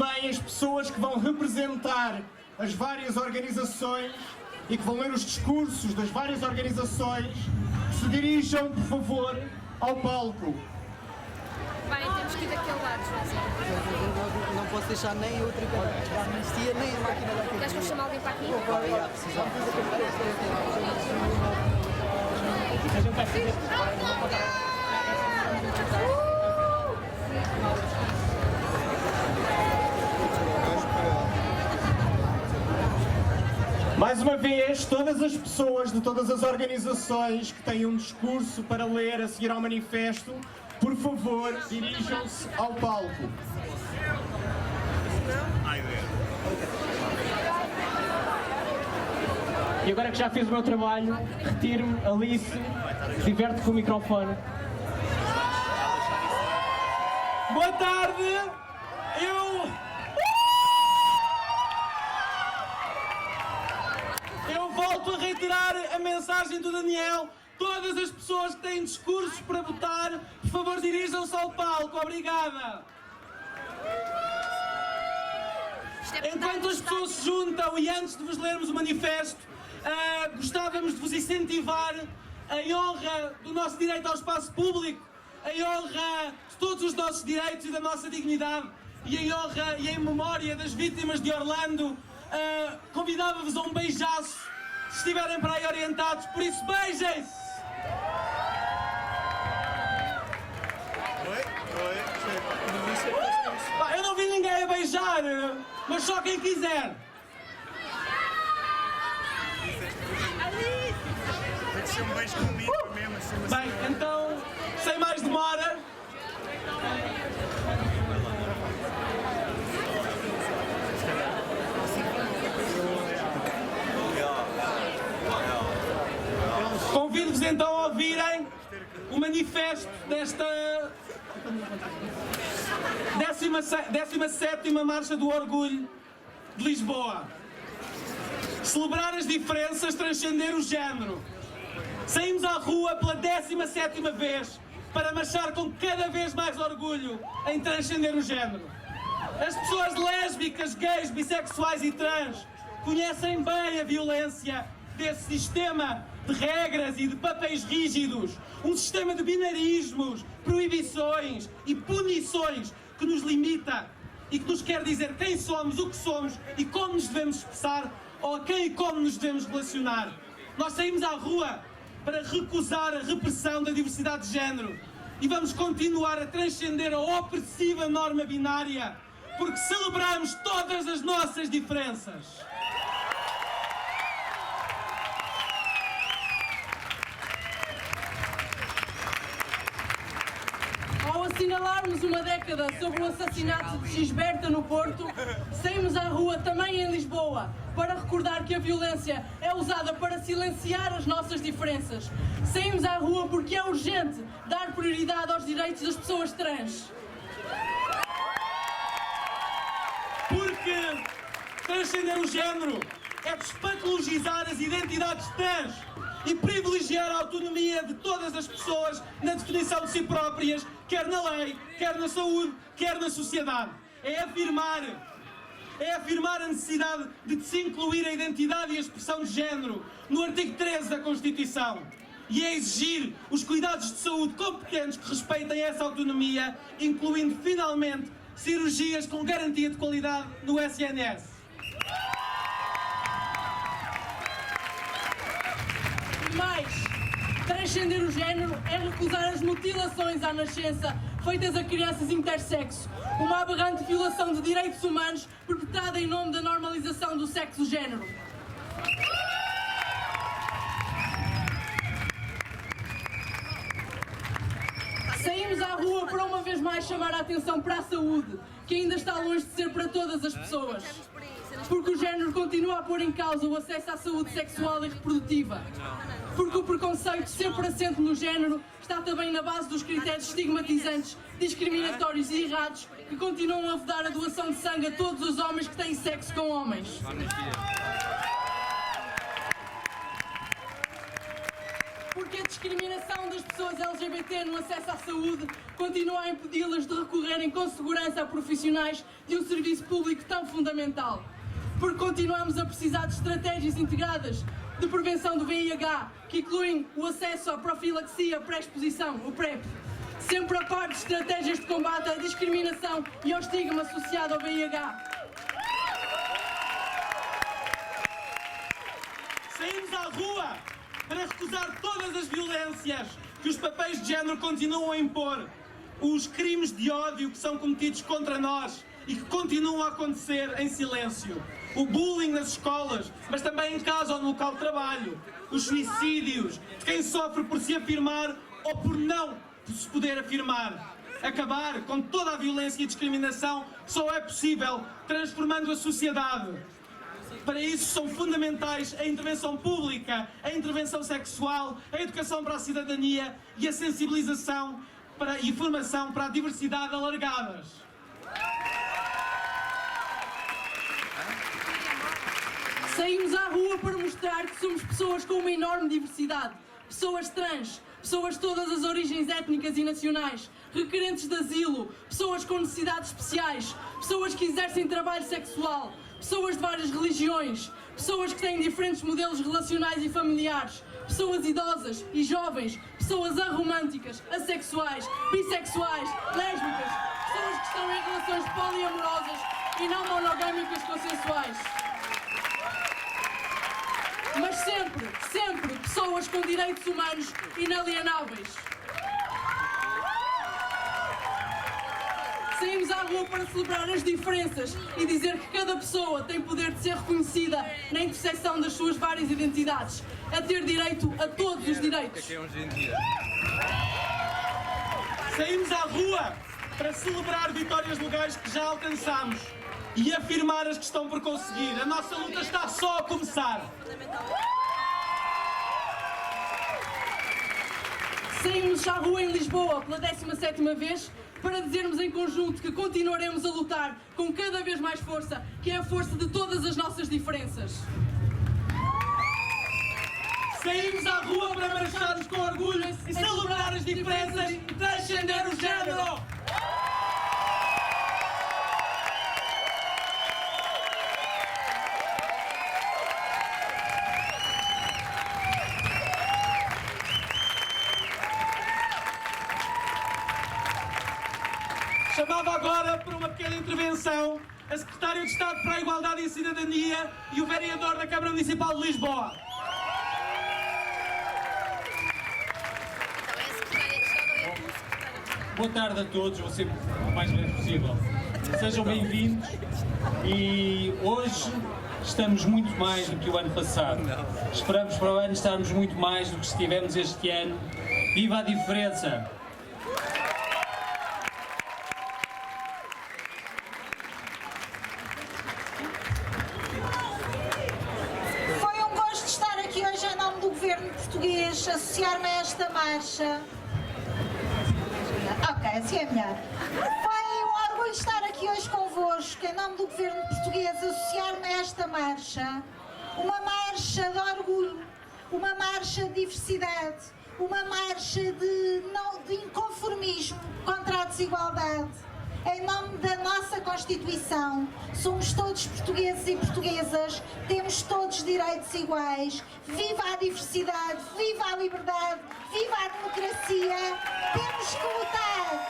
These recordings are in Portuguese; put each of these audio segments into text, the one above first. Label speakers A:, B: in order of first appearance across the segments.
A: também as pessoas que vão representar as várias organizações e que vão ler os discursos das várias organizações se dirijam, por favor, ao palco.
B: Bem, temos que ir daquele lado, Joãozinho.
C: Não posso deixar nem o tripé da amnistia, nem a máquina da
B: Queres que eu chame alguém para aqui?
A: Mais uma vez, todas as pessoas de todas as organizações que têm um discurso para ler a seguir ao manifesto, por favor, dirijam-se ao palco. E agora que já fiz o meu trabalho, retiro-me, Alice, diverte com o microfone.
D: Boa tarde! Eu volto a reiterar a mensagem do Daniel. Todas as pessoas que têm discursos para votar, por favor, dirijam-se ao palco. Obrigada! Enquanto as pessoas se juntam e antes de vos lermos o manifesto, gostávamos de vos incentivar em honra do nosso direito ao espaço público, em honra de todos os nossos direitos e da nossa dignidade e em honra e em memória das vítimas de Orlando, convidava-vos a um beijaço se estiverem para aí orientados, por isso beijem-se! Eu não vi ninguém a beijar, mas só quem quiser.
E: Um beijo comigo mesmo, assim.
D: Bem, então, sem mais demora, convido-vos então a ouvirem o manifesto desta 17ª Marcha do Orgulho de Lisboa. Celebrar as diferenças, transcender o género. Saímos à rua pela 17ª vez para marchar com cada vez mais orgulho em transcender o género. As pessoas lésbicas, gays, bissexuais e trans conhecem bem a violência desse sistema de regras e de papéis rígidos, um sistema de binarismos, proibições e punições que nos limita e que nos quer dizer quem somos, o que somos e como nos devemos expressar ou a quem e como nos devemos relacionar. Nós saímos à rua para recusar a repressão da diversidade de género e vamos continuar a transcender a opressiva norma binária porque celebramos todas as nossas diferenças.
F: Ao assinalarmos uma década sobre o assassinato de Gisberta no Porto, saímos à rua também em Lisboa para recordar que a violência é usada para silenciar as nossas diferenças. Saímos à rua porque é urgente dar prioridade aos direitos das pessoas trans.
D: Porque transcender o género é despatologizar as identidades trans e privilegiar a autonomia de todas as pessoas na definição de si próprias, quer na lei, quer na saúde, quer na sociedade. É afirmar a necessidade de se incluir a identidade e a expressão de género no artigo 13 da Constituição. E é exigir os cuidados de saúde competentes que respeitem essa autonomia, incluindo finalmente cirurgias com garantia de qualidade no SNS.
F: Mais, transcender o género é recusar as mutilações à nascença feitas a crianças intersexo, uma aberrante violação de direitos humanos perpetrada em nome da normalização do sexo-género. Saímos à rua para uma vez mais chamar a atenção para a saúde, que ainda está longe de ser para todas as pessoas. Porque o género continua a pôr em causa o acesso à saúde sexual e reprodutiva. Porque o preconceito sempre assente no género está também na base dos critérios estigmatizantes, discriminatórios e errados que continuam a vedar a doação de sangue a todos os homens que têm sexo com homens. Porque a discriminação das pessoas LGBT no acesso à saúde continua a impedi-las de recorrerem com segurança a profissionais de um serviço público tão fundamental. Porque continuamos a precisar de estratégias integradas de prevenção do VIH, que incluem o acesso à profilaxia pré-exposição, o PrEP, sempre a par de estratégias de combate à discriminação e ao estigma associado ao VIH.
D: Saímos à rua para recusar todas as violências que os papéis de género continuam a impor, os crimes de ódio que são cometidos contra nós e que continuam a acontecer em silêncio, o bullying nas escolas, mas também em casa ou no local de trabalho, os suicídios de quem sofre por se afirmar ou por não se poder afirmar. Acabar com toda a violência e discriminação só é possível transformando a sociedade. Para isso são fundamentais a intervenção pública, a intervenção sexual, a educação para a cidadania e a sensibilização e formação para a diversidade alargadas.
F: Saímos à rua para mostrar que somos pessoas com uma enorme diversidade, pessoas trans, pessoas de todas as origens étnicas e nacionais, requerentes de asilo, pessoas com necessidades especiais, pessoas que exercem trabalho sexual, pessoas de várias religiões, pessoas que têm diferentes modelos relacionais e familiares, pessoas idosas e jovens, pessoas aromânticas, assexuais, bissexuais, lésbicas, pessoas que estão em relações poliamorosas e não monogâmicas consensuais. Mas sempre, sempre pessoas com direitos humanos inalienáveis. Saímos à rua para celebrar as diferenças e dizer que cada pessoa tem poder de ser reconhecida na intersecção das suas várias identidades, a ter direito a todos os direitos.
D: Saímos à rua para celebrar vitórias legais que já alcançamos e afirmar as que estão por conseguir. A nossa luta está só a começar.
F: Saímos à rua em Lisboa pela 17ª vez para dizermos em conjunto que continuaremos a lutar com cada vez mais força, que é a força de todas as nossas diferenças.
D: Saímos à rua para marcharmos com orgulho e celebrar as diferenças e transcender o género. Chamava agora para uma pequena intervenção a Secretária de Estado para a Igualdade e a Cidadania e o Vereador da Câmara Municipal de Lisboa.
G: Boa tarde a todos, vou ser o mais breve possível. Sejam bem-vindos e hoje estamos muito mais do que o ano passado. Esperamos para o ano estarmos muito mais do que estivemos este ano. Viva a diferença!
H: Foi um gosto estar aqui hoje em nome do Governo português, associar-me a esta marcha. Ok, assim é melhor. Foi um orgulho estar aqui hoje convosco, em nome do Governo português, associar-me a esta marcha. Uma marcha de orgulho, uma marcha de diversidade, uma marcha de inconformismo contra a desigualdade. Em nome da nossa Constituição, somos todos portugueses e portuguesas, temos todos direitos iguais. Viva a diversidade, viva a liberdade, viva a democracia. Temos que lutar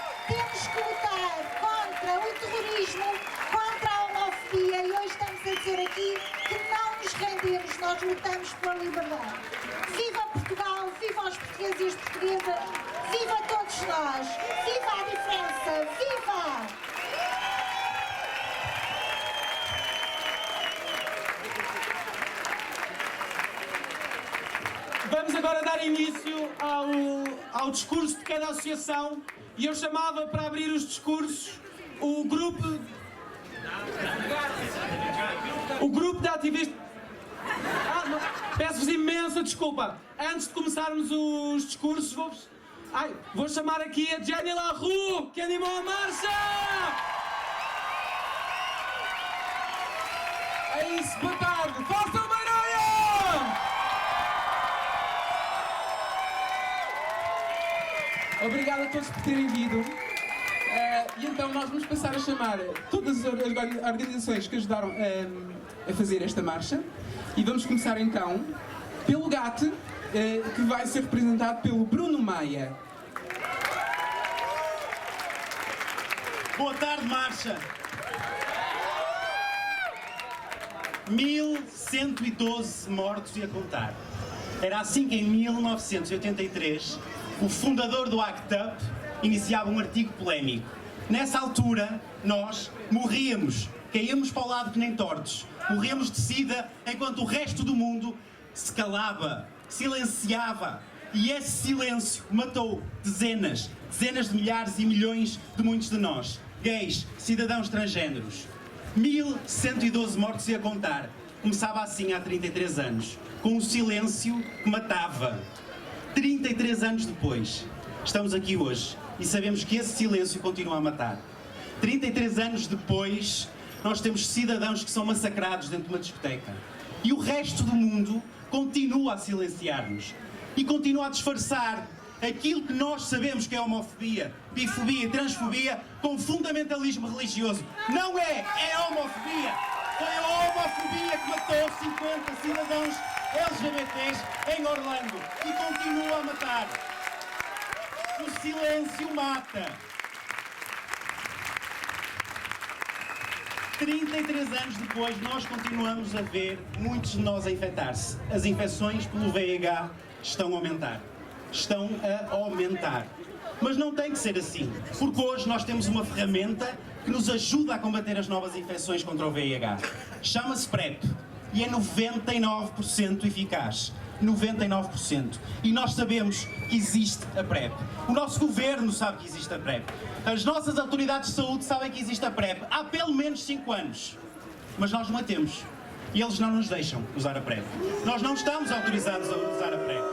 H: contra o terrorismo, contra a homofobia e hoje estamos a dizer aqui que não nos rendemos, nós lutamos pela liberdade. Viva Portugal, viva os portugueses e as portuguesas, viva todos nós, viva a diferença, viva!
D: Vamos agora dar início ao discurso de cada associação e eu chamava para abrir os discursos o grupo de ativistas. Peço-vos imensa desculpa. Antes de começarmos os discursos, vou chamar aqui a Jenny Larue, que animou a marcha! É isso, boa tarde! Força Almeida!
I: Obrigado a todos por terem vindo. E então nós vamos passar a chamar todas as organizações que ajudaram a fazer esta marcha. E vamos começar então pelo GAT, que vai ser representado pelo Bruno Maia.
J: Boa tarde, marcha! 1112 mortos e a contar. Era assim que em 1983 o fundador do ACT UP iniciava um artigo polémico. Nessa altura, nós morríamos, caíamos para o lado que nem tortos, morríamos de sida enquanto o resto do mundo se calava, silenciava. E esse silêncio matou dezenas de milhares e milhões de muitos de nós, gays, cidadãos transgêneros. 1112 mortos e a contar. Começava assim há 33 anos, com um silêncio que matava. 33 anos depois, estamos aqui hoje e sabemos que esse silêncio continua a matar. 33 anos depois, nós temos cidadãos que são massacrados dentro de uma discoteca. E o resto do mundo continua a silenciar-nos. E continua a disfarçar aquilo que nós sabemos que é homofobia, bifobia e transfobia com fundamentalismo religioso. Não é, é homofobia. Foi a homofobia que matou 50 cidadãos LGBTs em Orlando e continua a matar. O silêncio mata. 33 anos depois, nós continuamos a ver muitos de nós a infectar-se. As infecções pelo VIH estão a aumentar. Estão a aumentar. Mas não tem que ser assim, porque hoje nós temos uma ferramenta que nos ajuda a combater as novas infecções contra o VIH. Chama-se PrEP e é 99% eficaz. 99%. E nós sabemos que existe a PrEP. O nosso governo sabe que existe a PrEP. As nossas autoridades de saúde sabem que existe a PrEP há pelo menos 5 anos. Mas nós não a temos. E eles não nos deixam usar a PrEP. Nós não estamos autorizados a usar a PrEP.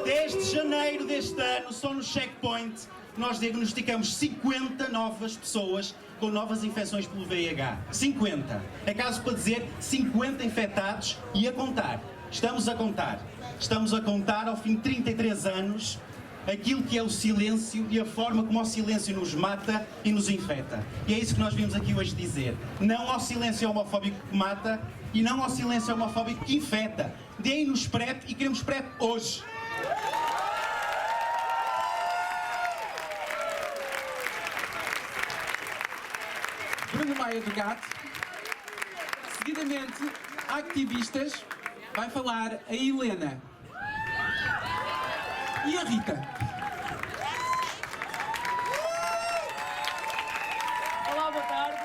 J: Desde janeiro deste ano, só no checkpoint, nós diagnosticamos 50 novas pessoas com novas infecções pelo VIH. 50. É caso para dizer 50 infectados e a contar. Estamos a contar. Estamos a contar ao fim de 33 anos aquilo que é o silêncio e a forma como o silêncio nos mata e nos infecta. E é isso que nós vimos aqui hoje dizer. Não ao silêncio homofóbico que mata e não ao silêncio homofóbico que infecta. Deem-nos PrEP e queremos PrEP hoje.
I: Bruno Maia do GAT. Seguidamente, ativistas, vai falar a Helena e a Rita.
F: Olá, boa tarde.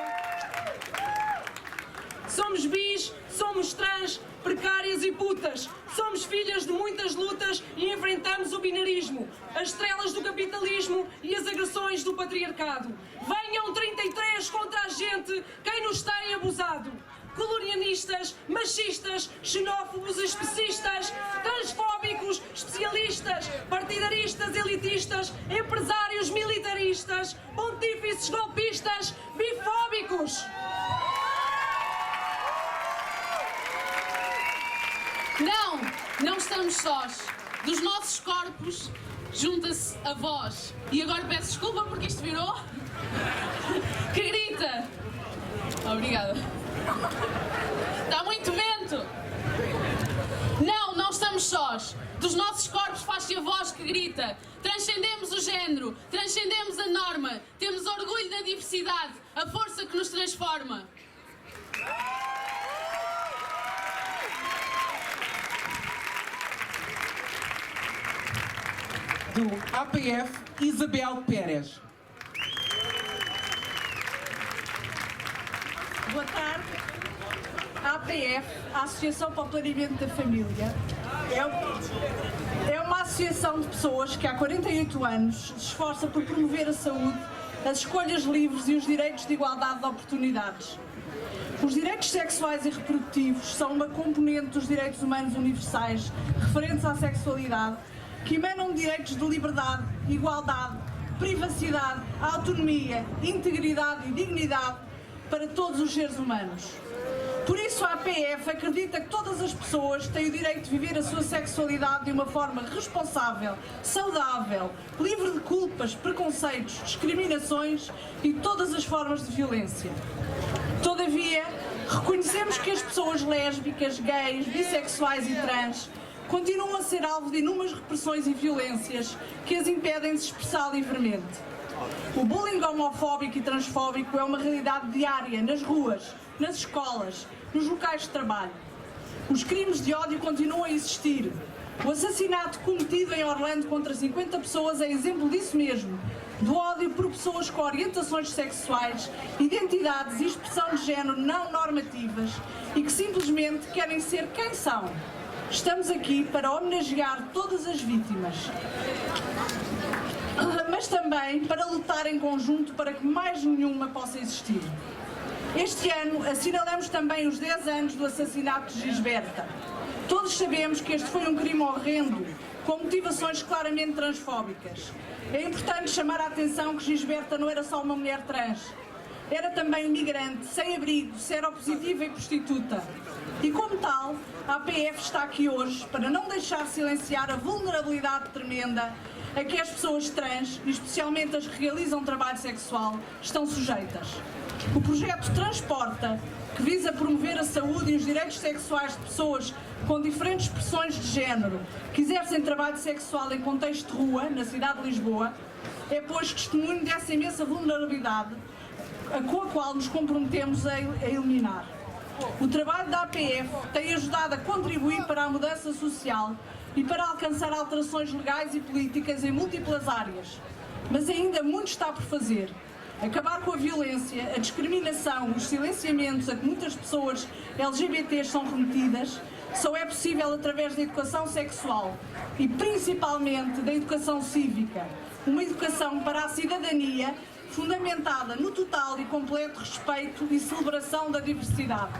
F: Somos bis, somos trans, precárias e putas. Somos filhas de muitas lutas e enfrentamos o binarismo, as estrelas do capitalismo e as agressões do patriarcado. Venham 33 contra a gente, quem nos tem abusado. Colonialistas, machistas, xenófobos, especistas, transfóbicos, especialistas, partidaristas, elitistas, empresários militaristas, pontífices golpistas, bifóbicos.
K: Não estamos sós. Dos nossos corpos junta-se a voz. E agora peço desculpa porque isto virou. Que grita. Obrigada. Está muito vento. Não estamos sós. Dos nossos corpos faz-se a voz que grita. Transcendemos o género, transcendemos a norma. Temos orgulho da diversidade, a força que nos transforma.
I: Do APF, Isabel Pérez.
L: Boa tarde. A APF, a Associação para o Planeamento da Família, é uma associação de pessoas que há 48 anos se esforça por promover a saúde, as escolhas livres e os direitos de igualdade de oportunidades. Os direitos sexuais e reprodutivos são uma componente dos direitos humanos universais referentes à sexualidade, que emanam direitos de liberdade, igualdade, privacidade, autonomia, integridade e dignidade para todos os seres humanos. Por isso a APF acredita que todas as pessoas têm o direito de viver a sua sexualidade de uma forma responsável, saudável, livre de culpas, preconceitos, discriminações e todas as formas de violência. Todavia, reconhecemos que as pessoas lésbicas, gays, bissexuais e trans continuam a ser alvo de inúmeras repressões e violências que as impedem de se expressar livremente. O bullying homofóbico e transfóbico é uma realidade diária nas ruas, nas escolas, nos locais de trabalho. Os crimes de ódio continuam a existir. O assassinato cometido em Orlando contra 50 pessoas é exemplo disso mesmo, do ódio por pessoas com orientações sexuais, identidades e expressão de género não normativas e que simplesmente querem ser quem são. Estamos aqui para homenagear todas as vítimas, mas também para lutar em conjunto para que mais nenhuma possa existir. Este ano assinalamos também os 10 anos do assassinato de Gisberta. Todos sabemos que este foi um crime horrendo, com motivações claramente transfóbicas. É importante chamar a atenção que Gisberta não era só uma mulher trans. Era também imigrante, sem abrigo, seropositiva e prostituta. E como tal, a APF está aqui hoje para não deixar silenciar a vulnerabilidade tremenda a que as pessoas trans, e especialmente as que realizam trabalho sexual, estão sujeitas. O projeto Transporta, que visa promover a saúde e os direitos sexuais de pessoas com diferentes expressões de género que exercem trabalho sexual em contexto de rua, na cidade de Lisboa, é, pois, testemunho dessa imensa vulnerabilidade com a qual nos comprometemos a eliminar. O trabalho da APF tem ajudado a contribuir para a mudança social e para alcançar alterações legais e políticas em múltiplas áreas. Mas ainda muito está por fazer. Acabar com a violência, a discriminação, os silenciamentos a que muitas pessoas LGBTs são remetidas só é possível através da educação sexual e principalmente da educação cívica, uma educação para a cidadania fundamentada no total e completo respeito e celebração da diversidade.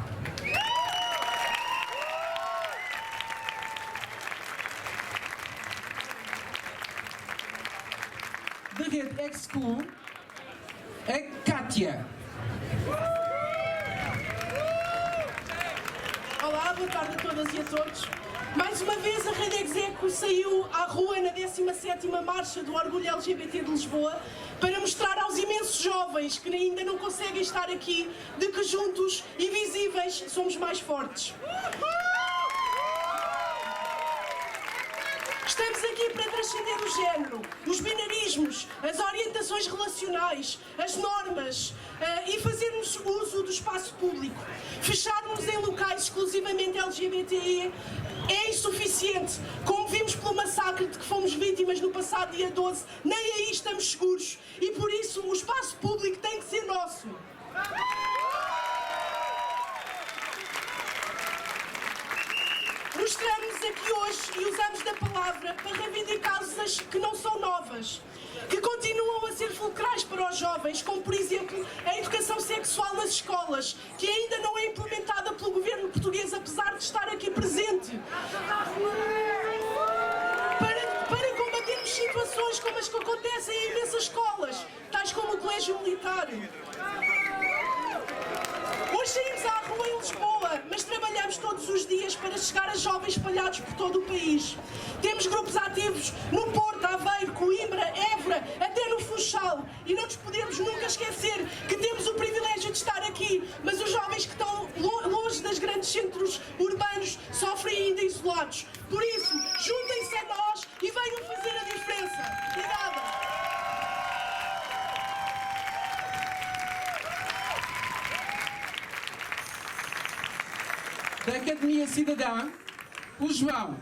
I: Da rede Exclu, a Kátia.
M: Olá, boa tarde a todas e a todos. Mais uma vez a Rede Execo saiu à rua na 17ª Marcha do Orgulho LGBT de Lisboa para mostrar aos imensos jovens que ainda não conseguem estar aqui de que juntos e visíveis somos mais fortes. Estamos aqui para transcender o género, os binarismos, as orientações relacionais, as normas e fazermos uso do espaço público. Fecharmos em locais exclusivamente LGBTI é insuficiente. Como vimos pelo massacre de que fomos vítimas no passado dia 12, nem aí estamos seguros. E por isso o espaço público tem que ser nosso. Mostramos aqui hoje e usamos da palavra para reivindicar causas que não são novas, que continuam a ser fulcrais para os jovens, como por exemplo a educação sexual nas escolas, que ainda não é implementada pelo governo português, apesar de estar aqui presente. Para combatermos situações como as que acontecem em imensas escolas, tais como o Colégio Militar. Hoje saímos à rua em Lisboa, mas trabalhamos todos os dias para chegar a jovens espalhados por todo o país. Temos grupos ativos no Porto, Aveiro, Coimbra, Évora, até no Funchal. E não nos podemos nunca esquecer que temos o privilégio de estar aqui, mas os jovens que estão longe dos grandes centros urbanos sofrem ainda isolados. Por isso, juntem-se a nós e venham fazer a diferença. Obrigada.
I: Da Academia Cidadã, o João.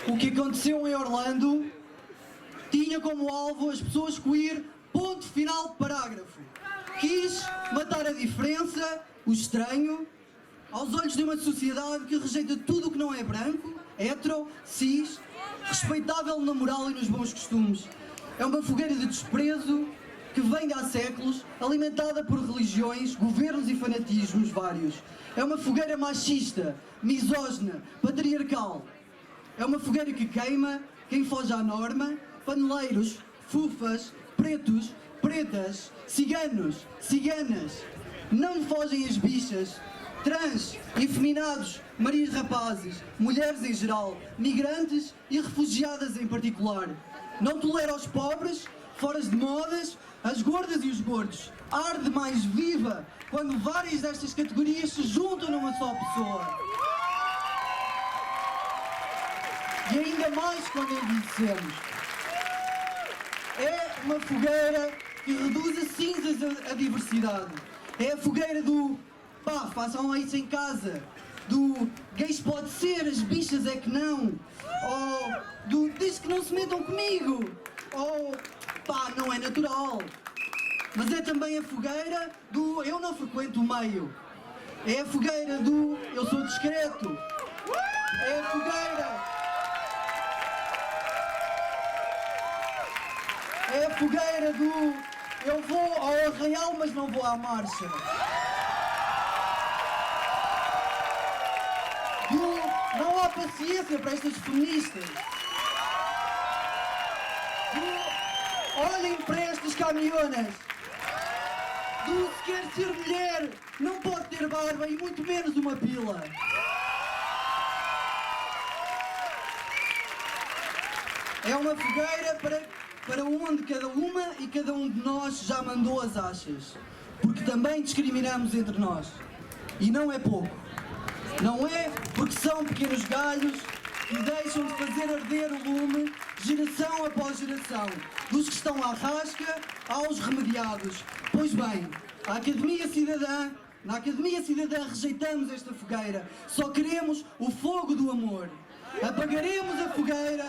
N: O que aconteceu em Orlando tinha como alvo as pessoas queer, ponto final de parágrafo. Quis matar a diferença, o estranho, aos olhos de uma sociedade que rejeita tudo o que não é branco, hetero, cis, respeitável na moral e nos bons costumes. É uma fogueira de desprezo que vem há séculos, alimentada por religiões, governos e fanatismos vários. É uma fogueira machista, misógina, patriarcal. É uma fogueira que queima quem foge à norma, paneleiros, fufas, pretos, pretas, ciganos, ciganas. Não me fogem as bichas, trans, efeminados, marias rapazes, mulheres em geral, migrantes e refugiadas em particular. Não tolero os pobres, foras de modas, as gordas e os gordos. Arde mais viva quando várias destas categorias se juntam numa só pessoa. E ainda mais quando envelhecemos. É uma fogueira que reduz a cinzas a diversidade. É a fogueira do pá, façam lá isso em casa. Do gays pode ser, as bichas é que não. Ou do diz que não se metam comigo. Ou pá, não é natural. Mas é também a fogueira do eu não frequento o meio. É a fogueira do eu sou discreto. É a fogueira. É a fogueira do eu vou ao arraial, mas não vou à marcha. Do não há paciência para estas feministas. Do olhem para estas caminhonas. Do se quer ser mulher, não pode ter barba e muito menos uma pila. É uma fogueira para onde cada uma e cada um de nós já mandou as achas. Porque também discriminamos entre nós. E não é pouco. Não é porque são pequenos galhos que deixam de fazer arder o lume geração após geração. Dos que estão à rasca aos remediados. Pois bem, na Academia Cidadã rejeitamos esta fogueira. Só queremos o fogo do amor. Apagaremos a fogueira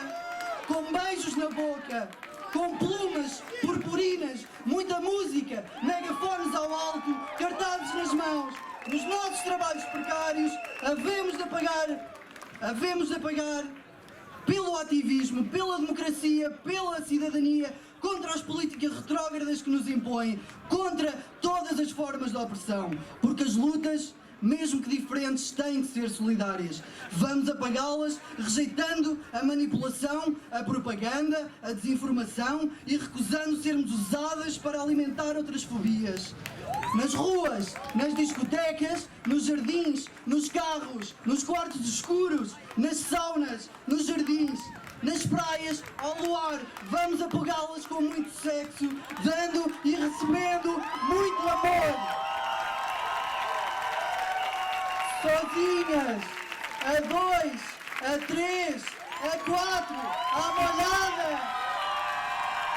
N: com beijos na boca, com plumas purpurinas, muita música, megafones ao alto, cartazes nas mãos. Nos nossos trabalhos precários, havemos de apagar pelo ativismo, pela democracia, pela cidadania, contra as políticas retrógradas que nos impõem, contra todas as formas de opressão. Porque as lutas, mesmo que diferentes, têm que ser solidárias. Vamos apagá-las rejeitando a manipulação, a propaganda, a desinformação e recusando sermos usadas para alimentar outras fobias. Nas ruas, nas discotecas, nos jardins, nos carros, nos quartos escuros, nas saunas, nos jardins, nas praias, ao luar, vamos apagá-las com muito sexo, dando e recebendo muito amor. Sozinhas, a 2, a 3, a 4, à molhada,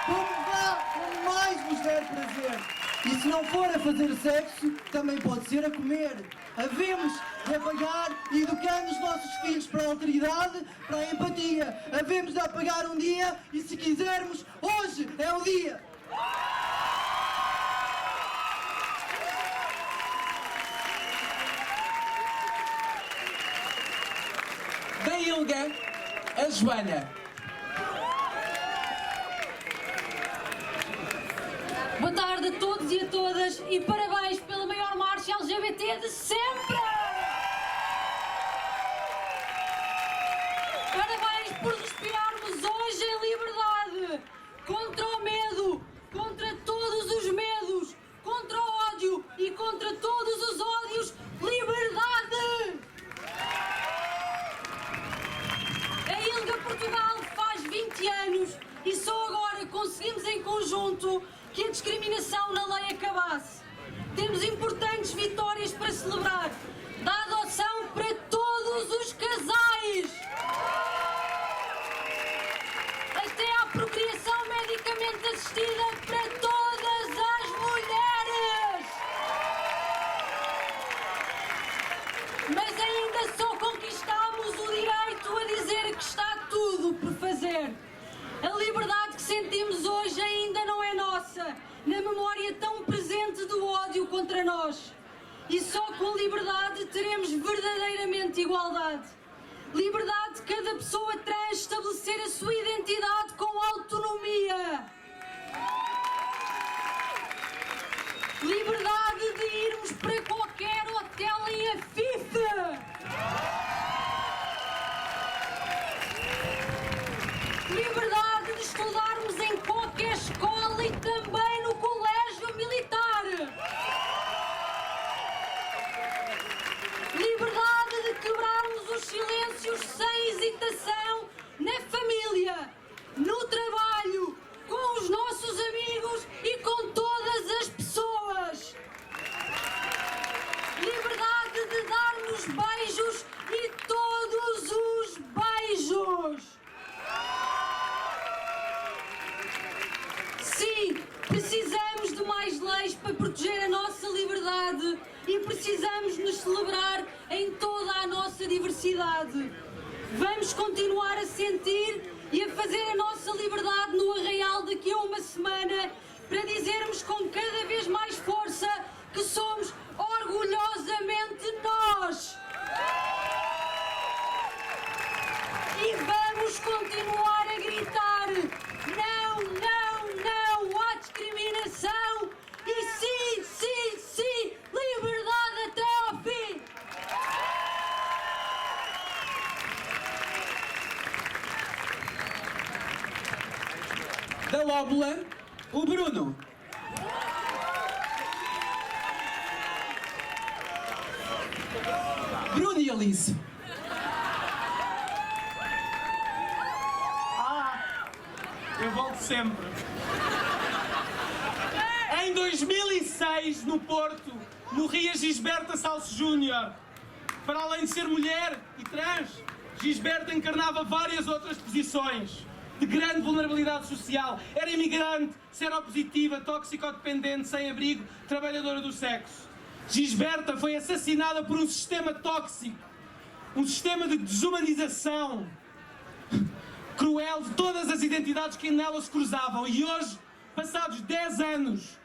N: como mais vos der prazer. E se não for a fazer sexo, também pode ser a comer. Havemos de apagar educando os nossos filhos para a alteridade, para a empatia. Havemos de apagar um dia e, se quisermos, hoje é o dia.
I: Da Ilga, a Joana.
O: Boa tarde a todos e a todas e parabéns pela maior marcha LGBT de sempre! Parabéns por respirarmos hoje em liberdade, contra o medo, contra todos os medos, contra o ódio e contra todos os ódios, liberdade! A ILGA Portugal faz 20 anos e só agora conseguimos em conjunto que a discriminação na lei acabasse. Temos importantes vitórias para celebrar. Da adoção para todos os casais. Até à procriação medicamente assistida para todas as mulheres. Mas ainda só conquistamos o direito a dizer que está tudo por fazer. A liberdade que sentimos hoje ainda não é nossa, na memória tão presente do ódio contra nós. E só com liberdade teremos verdadeiramente igualdade. Liberdade de cada pessoa trans estabelecer a sua identidade com autonomia. Liberdade de irmos para qualquer hotel em Afife. Liberdade de estudarmos em qualquer escola e também no colégio. precisamos nos celebrar em toda a nossa diversidade. Vamos continuar a sentir e a fazer a nossa liberdade no Arraial daqui a uma semana, para dizermos com cada vez mais força que somos orgulhosamente nós. E vamos continuar a gritar: não, não, não à discriminação e sim, sim, sim, liberdade até ao fim.
I: Da Lóbula, o Bruno. Bruno e Alice.
D: Eu volto sempre. Em 2006, no Porto, morria Gisberta Salso Júnior. Para além de ser mulher e trans, Gisberta encarnava várias outras posições de grande vulnerabilidade social. Era imigrante, seropositiva, toxicodependente, sem abrigo, trabalhadora do sexo. Gisberta foi assassinada por um sistema tóxico, um sistema de desumanização cruel de todas as identidades que nela se cruzavam. E hoje, passados 10 anos,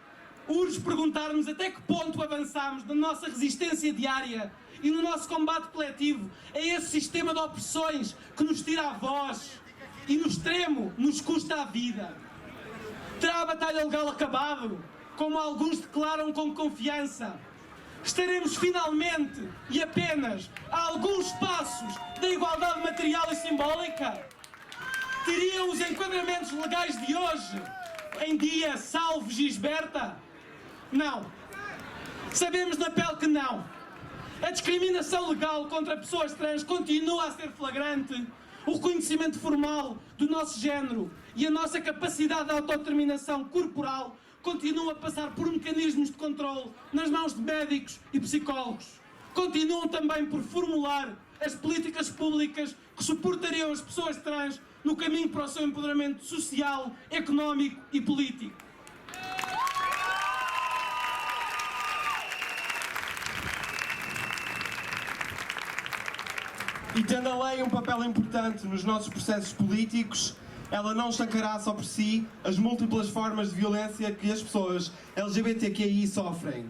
D: urge perguntar-nos até que ponto avançamos na nossa resistência diária e no nosso combate coletivo a esse sistema de opressões que nos tira a voz e no extremo nos custa a vida. Terá a batalha legal acabado, como alguns declaram com confiança? Estaremos finalmente e apenas a alguns passos da igualdade material e simbólica? Teriam os enquadramentos legais de hoje em dia salvo Gisberta? Não. Sabemos na pele que não. A discriminação legal contra pessoas trans continua a ser flagrante. O reconhecimento formal do nosso género e a nossa capacidade de autodeterminação corporal continuam a passar por mecanismos de controle nas mãos de médicos e psicólogos. Continuam também por formular as políticas públicas que suportariam as pessoas trans no caminho para o seu empoderamento social, económico e político.
A: E tendo a lei um papel importante nos nossos processos políticos, ela não estancará só por si as múltiplas formas de violência que as pessoas LGBTQI sofrem.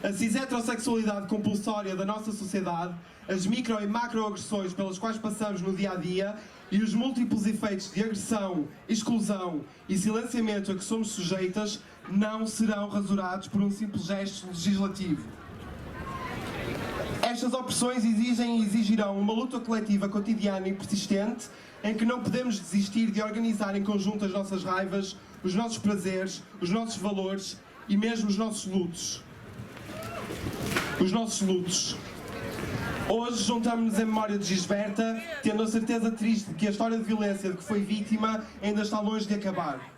A: A cis-heterossexualidade compulsória da nossa sociedade, as micro e macroagressões pelas quais passamos no dia-a-dia e os múltiplos efeitos de agressão, exclusão e silenciamento a que somos sujeitas não serão rasurados por um simples gesto legislativo. Estas opressões exigem e exigirão uma luta coletiva cotidiana e persistente em que não podemos desistir de organizar em conjunto as nossas raivas, os nossos prazeres, os nossos valores e mesmo os nossos lutos. Hoje juntamos-nos em memória de Gisberta, tendo a certeza triste de que a história de violência de que foi vítima ainda está longe de acabar.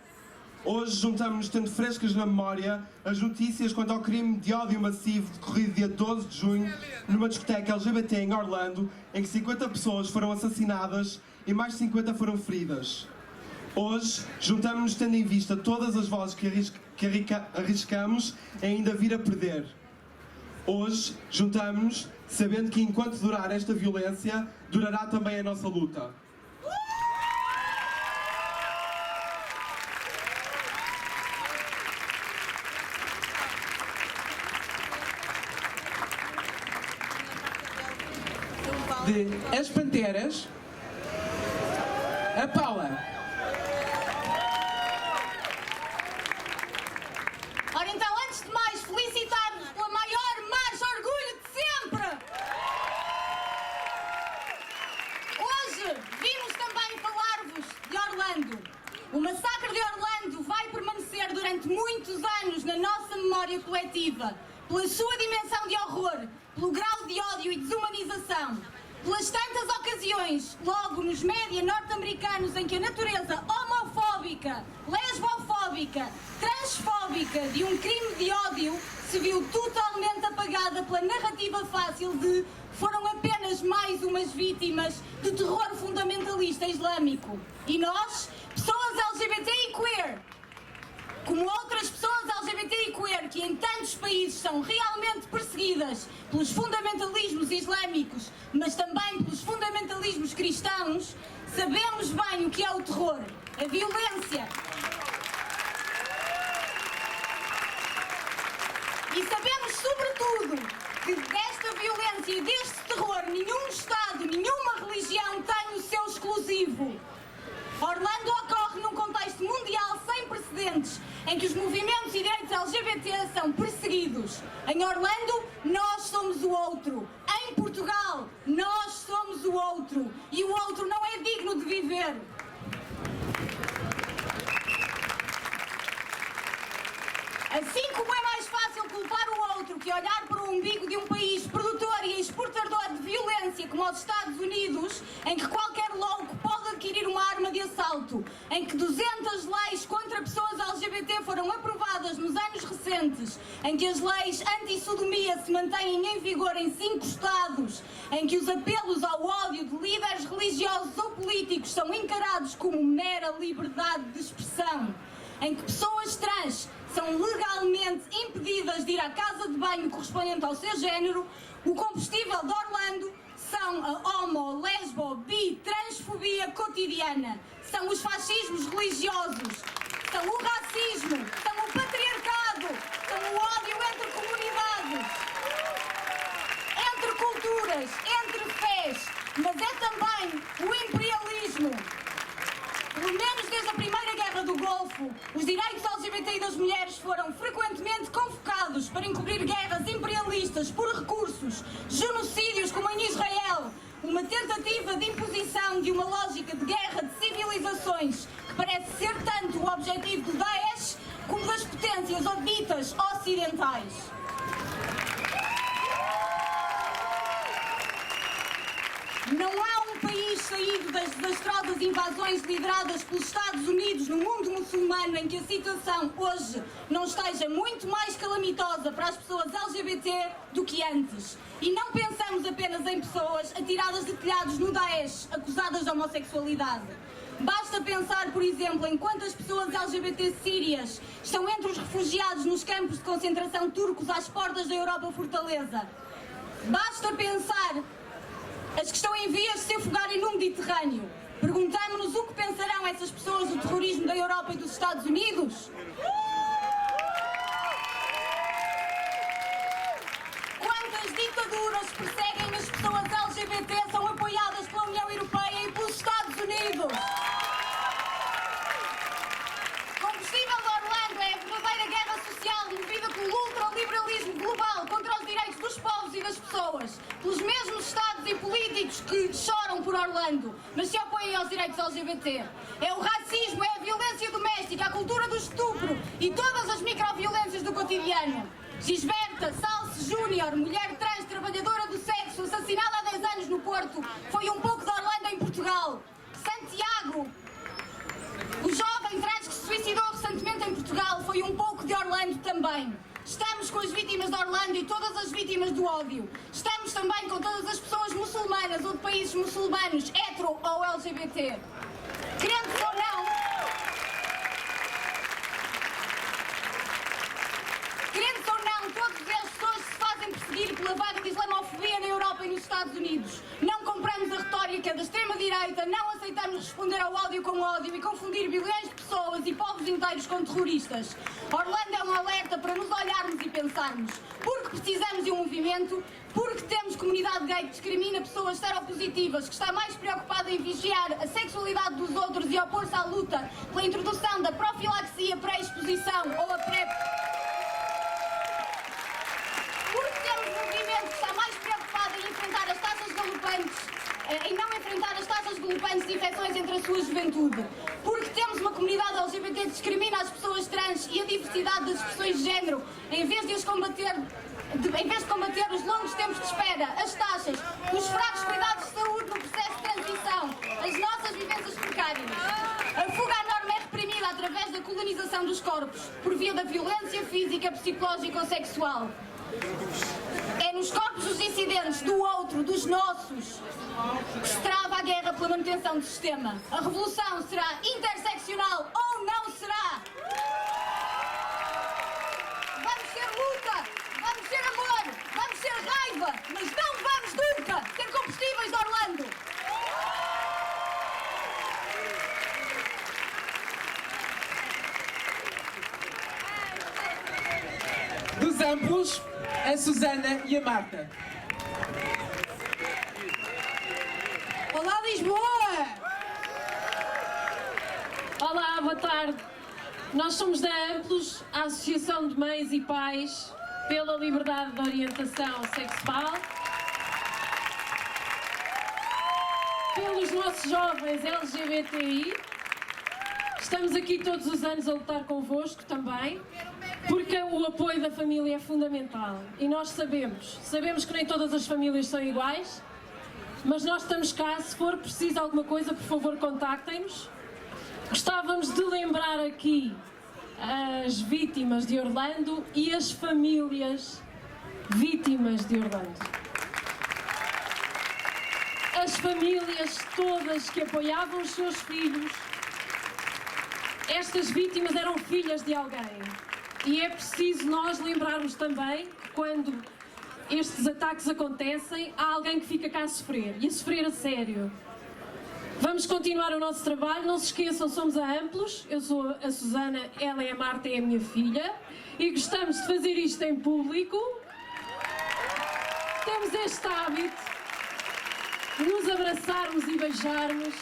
A: Hoje juntamos-nos tendo frescas na memória as notícias quanto ao crime de ódio massivo decorrido dia 12 de junho numa discoteca LGBT em Orlando, em que 50 pessoas foram assassinadas e mais de 50 foram feridas. Hoje juntamos-nos tendo em vista todas as vozes que arriscamos ainda vir a perder. Hoje juntamos-nos sabendo que enquanto durar esta violência, durará também a nossa luta.
I: De As Panteras, a Paula.
P: Ora então, antes de mais, felicitar-vos pela maior marcha orgulho de sempre! Hoje vimos também falar-vos de Orlando. O massacre de Orlando vai permanecer durante muitos anos na nossa memória coletiva, pela sua dimensão de horror, pelo grau de ódio e desumanização, pelas tantas ocasiões, logo nos média norte-americanos, em que a natureza homofóbica, lesbofóbica, transfóbica de um crime de ódio se viu totalmente apagada pela narrativa fácil de foram apenas mais umas vítimas do terror fundamentalista islâmico. E nós, pessoas LGBT e queer, como outras pessoas LGBT e queer que em tantos países são realmente perseguidas, fortalecidas pelos fundamentalismos islâmicos, mas também pelos fundamentalismos cristãos, sabemos bem o que é o terror, a violência. E sabemos, sobretudo, que desta violência e deste terror nenhum Estado, nenhuma religião tem o seu exclusivo. Orlando ocorre num contexto mundial sem precedentes, em que os movimentos e direitos LGBT são perseguidos. Em Orlando, nós somos o outro. Em Portugal, nós somos o outro. E o outro não é digno de viver. Assim como é mais fácil culpar o outro que olhar para o umbigo de um país produtor e exportador de violência como os Estados Unidos, em que qualquer louco pode adquirir uma arma de assalto, em que 200 leis contra pessoas LGBT foram aprovadas nos anos recentes, em que as leis anti-sodomia se mantêm em vigor em 5 estados, em que os apelos ao ódio de líderes religiosos ou políticos são encarados como mera liberdade de expressão, em que pessoas trans são legalmente impedidas de ir à casa de banho correspondente ao seu género, o combustível de Orlando são a homo, lesbo, bi, transfobia cotidiana, são os fascismos religiosos, são o racismo, são o patriarcado, são o ódio entre comunidades, entre culturas, entre fés, mas é também o imperialismo. Pelo menos desde a Primeira Guerra do Golfo, os direitos LGBTI das mulheres foram frequentemente convocados para encobrir guerras imperialistas por recursos, genocídios como em Israel, uma tentativa de imposição de uma lógica de guerra de civilizações que parece ser tanto o objetivo do Daesh como das potências ditas ocidentais. Não há um país saído das desastrosas invasões lideradas pelos Estados Unidos no mundo muçulmano em que a situação hoje não esteja muito mais calamitosa para as pessoas LGBT do que antes. E não pensamos apenas em pessoas atiradas de telhados no Daesh, acusadas de homossexualidade. Basta pensar, por exemplo, em quantas pessoas LGBT sírias estão entre os refugiados nos campos de concentração turcos às portas da Europa Fortaleza. Basta pensar as que estão em vias de se afogarem no Mediterrâneo. Perguntamos-nos o que pensarão essas pessoas do terrorismo da Europa e dos Estados Unidos? Quantas ditaduras perseguem as pessoas LGBT são apoiadas pela União Europeia e pelos Estados Unidos? Combustível de Orlando é a verdadeira guerra social movida pelo ultraliberalismo global contra os direitos dos povos e das pessoas, pelos mesmos Estados e políticos que choram por Orlando, mas se opõem aos direitos LGBT. É o racismo, é a violência doméstica, a cultura do estupro e todas as microviolências do cotidiano. Gisberta Salce Júnior, mulher trans, trabalhadora do sexo, assassinada há 10 anos no Porto, foi um pouco de Orlando em Portugal. Santiago, o jovem trans que se suicidou recentemente em Portugal, foi um pouco de Orlando também. Estamos com as vítimas de Orlando e todas as vítimas do ódio. Estamos também com todas as pessoas muçulmanas ou de países muçulmanos, hetero ou LGBT. Crentes ou não, todos eles hoje se fazem perseguir pela vaga de islamofobia na Europa e nos Estados Unidos. Não compramos a retórica da extrema-direita, não aceitamos responder ao ódio com ódio e confundir bilhões de pessoas e povos inteiros com terroristas. Orlando é um alerta para nos olharmos e pensarmos. Porque precisamos de um movimento, porque temos comunidade gay que discrimina pessoas seropositivas, que está mais preocupada em vigiar a sexualidade dos outros e opor-se à luta pela introdução da profilaxia pré-exposição ou a pré... Porque temos um movimento que está mais preocupado em enfrentar as taxas galopantes, em não enfrentar as taxas galopantes de infecções entre a sua juventude. Porque temos uma comunidade LGBT que discrimina as pessoas trans e a diversidade das expressões de género, em vez de combater os longos tempos de espera, as taxas, os fracos cuidados de saúde no processo de transição, as nossas vivências precárias. A fuga à norma é reprimida através da colonização dos corpos, por via da violência física, psicológica ou sexual. É nos corpos dos dissidentes, do outro, dos nossos, que se trava a guerra pela manutenção do sistema. A revolução será interseccional ou não será? Vamos ser luta, vamos ser amor, vamos ser
I: amplos, a Susana e a Marta.
F: Olá, Lisboa!
O: Olá, boa tarde. Nós somos da Amplos, a Associação de Mães e Pais pela Liberdade de Orientação Sexual, pelos nossos jovens LGBTI. Estamos aqui todos os anos a lutar convosco também, porque o apoio da família é fundamental. E nós sabemos que nem todas as famílias são iguais, mas nós estamos cá. Se for preciso alguma coisa, por favor, contactem-nos. Gostávamos de lembrar aqui as vítimas de Orlando e as famílias vítimas de Orlando. As famílias todas que apoiavam os seus filhos. Estas vítimas eram filhas de alguém. E é preciso nós lembrarmos também que quando estes ataques acontecem, há alguém que fica cá a sofrer, e a sofrer a sério. Vamos continuar o nosso trabalho, não se esqueçam, somos a Amplos, eu sou a Susana, ela é a Marta, é a minha filha, e gostamos de fazer isto em público. Temos este hábito de nos abraçarmos e beijarmos,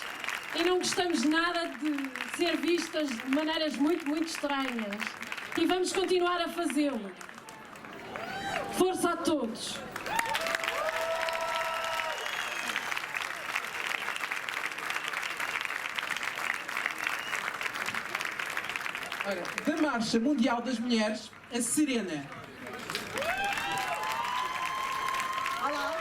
O: e não gostamos nada de ser vistas de maneiras muito, muito estranhas. E vamos continuar a fazê-lo. Força a todos!
I: Ora, da Marcha Mundial das Mulheres, a Serena.
Q: Olá!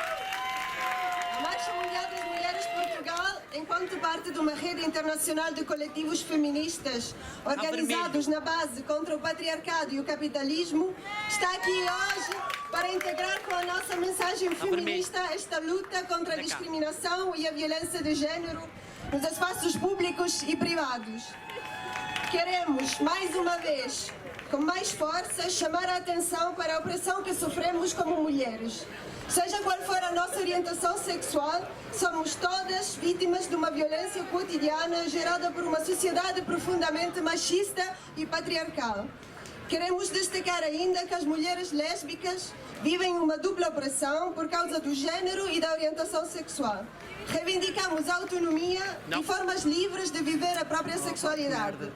Q: A Marcha Mundial das Mulheres Portugal, enquanto parte de uma rede internacional de coletivos feministas organizados na base contra o patriarcado e o capitalismo, está aqui hoje para integrar com a nossa mensagem feminista esta luta contra a discriminação e a violência de género nos espaços públicos e privados. Queremos, mais uma vez, com mais força, chamar a atenção para a opressão que sofremos como mulheres. Seja qual for a nossa orientação sexual, somos todas vítimas de uma violência cotidiana gerada por uma sociedade profundamente machista e patriarcal. Queremos destacar ainda que as mulheres lésbicas vivem uma dupla opressão por causa do género e da orientação sexual. Reivindicamos a autonomia e formas livres de viver a própria sexualidade.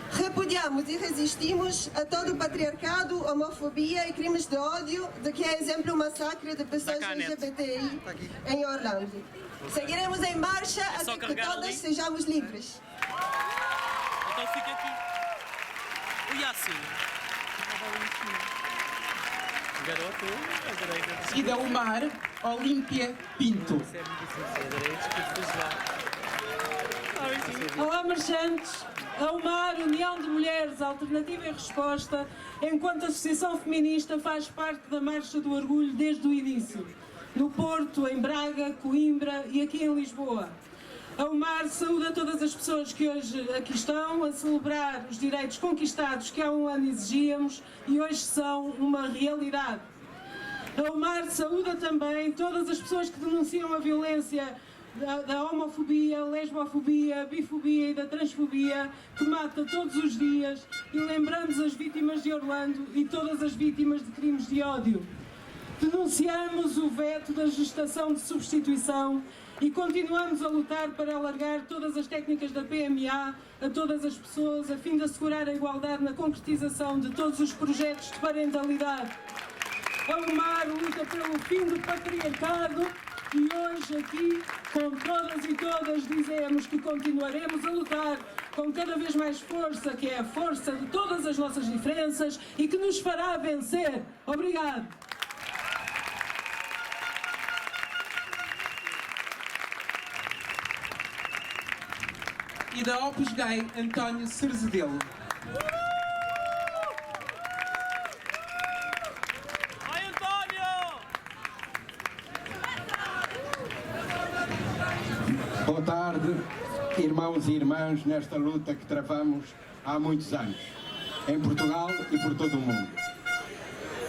Q: Repudiamos e resistimos a todo o patriarcado, homofobia e crimes de ódio de que é exemplo o massacre de pessoas LGBTI em Orlando. Seguiremos em marcha até que todas sejamos livres.
R: Então fica aqui. O Yassin. Garoto.
I: E da UMAR, Olímpia Pinto.
S: Olá, marchantes. A UMAR, União de Mulheres Alternativa e Resposta, enquanto associação feminista, faz parte da Marcha do Orgulho desde o início. No Porto, em Braga, Coimbra e aqui em Lisboa. A UMAR saúda todas as pessoas que hoje aqui estão a celebrar os direitos conquistados que há um ano exigíamos e hoje são uma realidade. A UMAR saúda também todas as pessoas que denunciam a violência da homofobia, lesbofobia, bifobia e da transfobia que mata todos os dias, e lembramos as vítimas de Orlando e todas as vítimas de crimes de ódio. Denunciamos o veto da gestação de substituição e continuamos a lutar para alargar todas as técnicas da PMA a todas as pessoas, a fim de assegurar a igualdade na concretização de todos os projetos de parentalidade. A UMAR luta pelo fim do patriarcado e hoje aqui, com todas e todas, dizemos que continuaremos a lutar com cada vez mais força, que é a força de todas as nossas diferenças e que nos fará vencer. Obrigado.
I: E da Opus Dei, António Cerzedelo.
T: Boa tarde, irmãos e irmãs, nesta luta que travamos há muitos anos, em Portugal e por todo o mundo.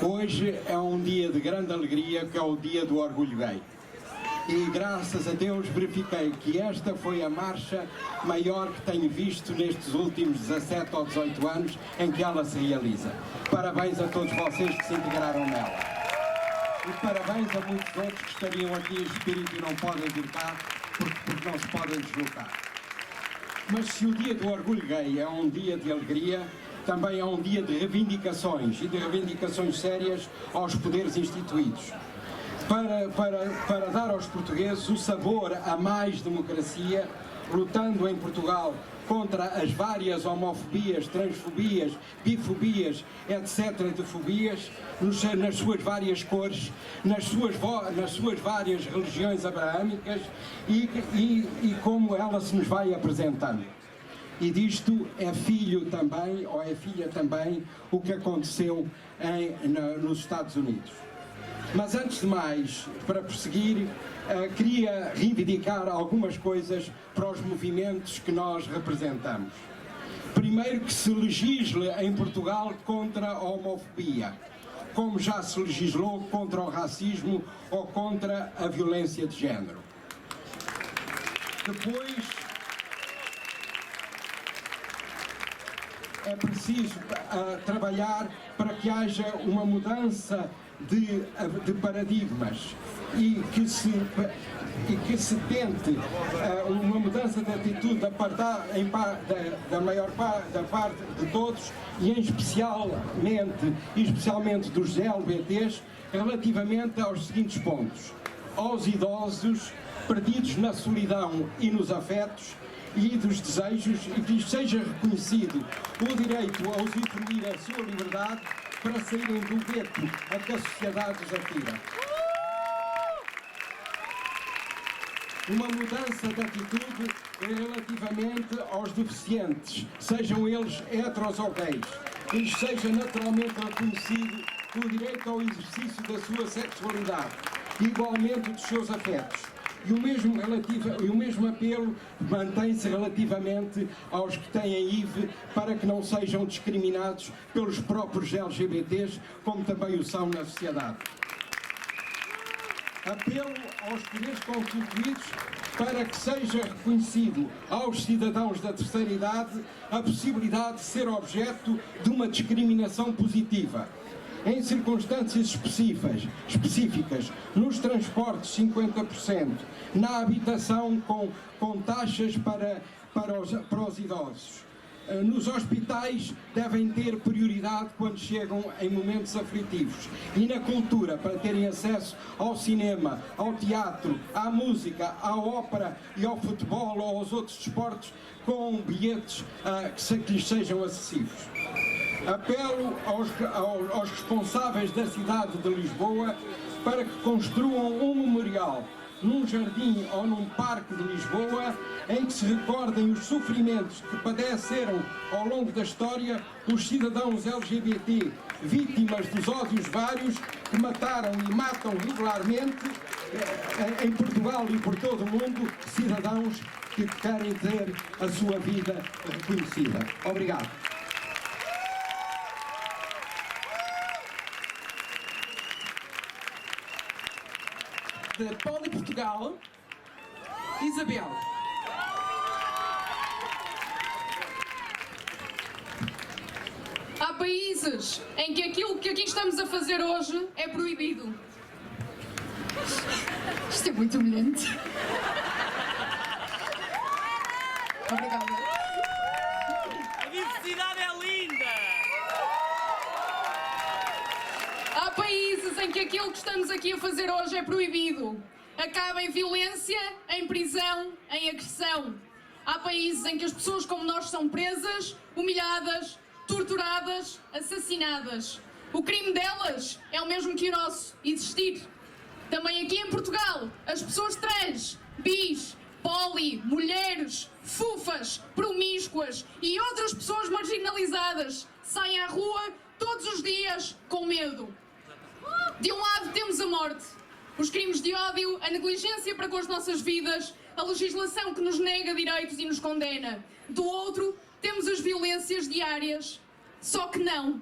T: Hoje é um dia de grande alegria, que é o dia do orgulho gay. e graças a Deus verifiquei que esta foi a marcha maior que tenho visto nestes últimos 17 ou 18 anos em que ela se realiza. Parabéns a todos vocês que se integraram nela. E parabéns a muitos outros que estariam aqui em espírito e não podem vir cá porque não se podem deslocar. Mas se o Dia do Orgulho Gay é um dia de alegria, também é um dia de reivindicações e de reivindicações sérias aos poderes instituídos. Para dar aos portugueses o sabor a mais democracia, lutando em Portugal contra as várias homofobias, transfobias, bifobias, etc. de fobias, nas suas várias cores, nas suas várias religiões abraâmicas e como ela se nos vai apresentando. E disto é filho também, ou é filha também, o que aconteceu nos Estados Unidos. Mas antes de mais, para prosseguir, queria reivindicar algumas coisas para os movimentos que nós representamos. Primeiro, que se legisle em Portugal contra a homofobia, como já se legislou contra o racismo ou contra a violência de género. Depois, é preciso trabalhar para que haja uma mudança de paradigmas e que se tente uma mudança de atitude da parte de todos e especialmente dos LGBTs relativamente aos seguintes pontos: aos idosos perdidos na solidão e nos afetos e dos desejos, e que lhes seja reconhecido o direito a usufruir a sua liberdade para saírem do gueto a que a sociedade os atira. Uma mudança de atitude relativamente aos deficientes, sejam eles heteros ou gays, e lhes seja naturalmente reconhecido o direito ao exercício da sua sexualidade, igualmente dos seus afetos. E o mesmo apelo mantém-se relativamente aos que têm HIV, para que não sejam discriminados pelos próprios LGBTs, como também o são na sociedade. Apelo aos poderes constituídos para que seja reconhecido aos cidadãos da terceira idade a possibilidade de ser objeto de uma discriminação positiva. Em circunstâncias específicas, nos transportes 50%, na habitação com taxas para os idosos. Nos hospitais devem ter prioridade quando chegam em momentos aflitivos. E na cultura, para terem acesso ao cinema, ao teatro, à música, à ópera e ao futebol ou aos outros desportos com bilhetes que lhes sejam acessíveis. Apelo aos responsáveis da cidade de Lisboa para que construam um memorial num jardim ou num parque de Lisboa em que se recordem os sofrimentos que padeceram ao longo da história os cidadãos LGBT, vítimas dos ódios vários que mataram e matam regularmente em Portugal e por todo o mundo cidadãos que querem ter a sua vida reconhecida. Obrigado.
I: De Poli Portugal, Isabel.
K: Há países em que aquilo que aqui estamos a fazer hoje é proibido. Isto é muito humilhante. Obrigada.
R: A diversidade é linda!
K: Há países em que aquilo que estamos aqui a fazer hoje é proibido. Acaba em violência, em prisão, em agressão. Há países em que as pessoas como nós são presas, humilhadas, torturadas, assassinadas. O crime delas é o mesmo que o nosso, existir. Também aqui em Portugal, as pessoas trans, bis, poli, mulheres, fufas, promíscuas e outras pessoas marginalizadas saem à rua todos os dias com medo. De um lado temos a morte, os crimes de ódio, a negligência para com as nossas vidas, a legislação que nos nega direitos e nos condena. Do outro, temos as violências diárias. Só que não.